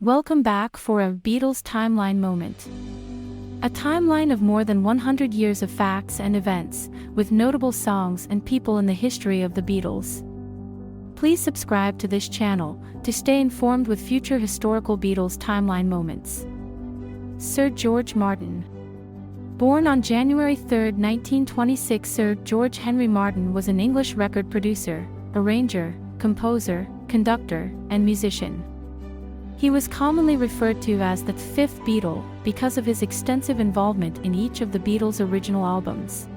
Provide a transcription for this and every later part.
Welcome back for a Beatles Timeline Moment. A timeline of more than 100 years of facts and events, with notable songs and people in the history of the Beatles. Please subscribe to this channel to stay informed with future historical Beatles timeline moments. Sir George Martin. Born on January 3, 1926, Sir George Henry Martin was an English record producer, arranger, composer, conductor, and musician. He was commonly referred to as the fifth Beatle because of his extensive involvement in each of the Beatles' original albums.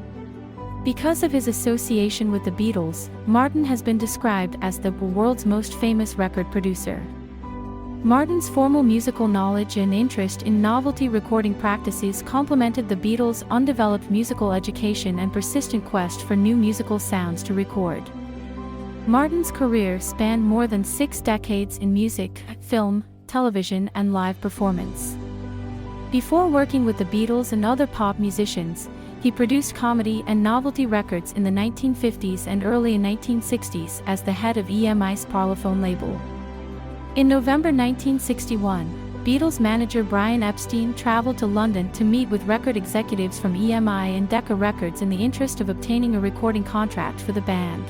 Because of his association with the Beatles, Martin has been described as the world's most famous record producer. Martin's formal musical knowledge and interest in novelty recording practices complemented the Beatles' undeveloped musical education and persistent quest for new musical sounds to record. Martin's career spanned more than 6 decades in music, film, television, and live performance. Before working with the Beatles and other pop musicians, he produced comedy and novelty records in the 1950s and early 1960s as the head of EMI's Parlophone label. In November 1961, Beatles manager Brian Epstein traveled to London to meet with record executives from EMI and Decca Records in the interest of obtaining a recording contract for the band.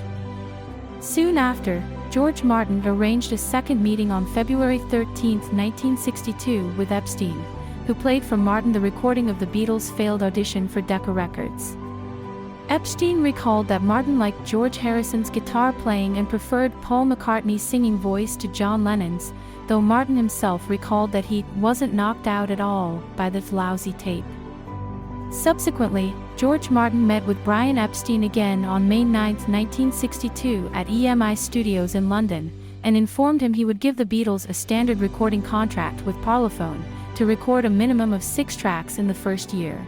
Soon after, George Martin arranged a second meeting on February 13, 1962 with Epstein, who played for Martin the recording of the Beatles' failed audition for Decca Records. Epstein recalled that Martin liked George Harrison's guitar playing and preferred Paul McCartney's singing voice to John Lennon's, though Martin himself recalled that he wasn't knocked out at all by the lousy tape. Subsequently, George Martin met with Brian Epstein again on May 9, 1962 at EMI Studios in London, and informed him he would give the Beatles a standard recording contract with Parlophone to record a minimum of 6 tracks in the first year.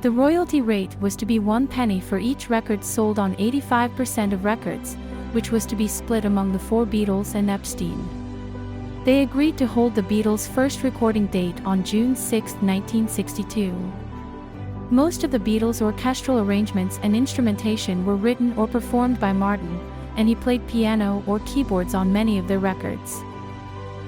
The royalty rate was to be 1 penny for each record sold on 85% of records, which was to be split among the 4 Beatles and Epstein. They agreed to hold the Beatles' first recording date on June 6, 1962. Most of the Beatles' orchestral arrangements and instrumentation were written or performed by Martin, and he played piano or keyboards on many of their records.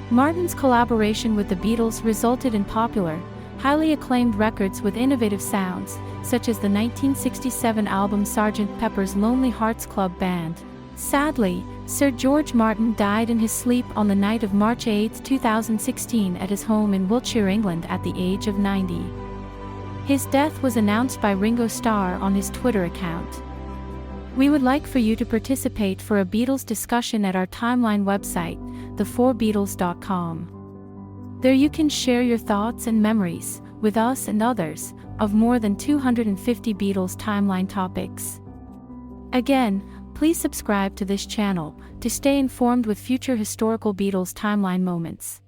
Martin's collaboration with the Beatles resulted in popular, highly acclaimed records with innovative sounds, such as the 1967 album Sgt. Pepper's Lonely Hearts Club Band. Sadly, Sir George Martin died in his sleep on the night of March 8, 2016 at his home in Wiltshire, England at the age of 90. His death was announced by Ringo Starr on his Twitter account. We would like for you to participate for a Beatles discussion at our timeline website, the4beatles.com. There you can share your thoughts and memories, with us and others, of more than 250 Beatles timeline topics. Again, please subscribe to this channel to stay informed with future historical Beatles timeline moments.